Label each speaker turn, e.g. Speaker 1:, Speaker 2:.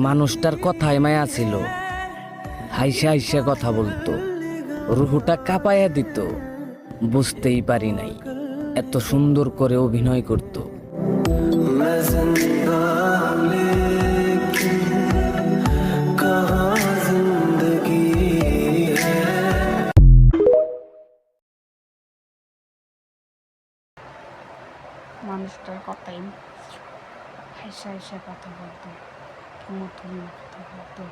Speaker 1: মানুষটার কথায় মায়া ছিল, হাইসা হাইসা কথা বলতো, রুহুটা কাঁপায়া দিত। বুঝতেই পারি নাই এত সুন্দর করে অভিনয় করত।
Speaker 2: মানুষটার কথাই হাসা হাসা কথা বলতো, থুমো থুমো কথা বলতো।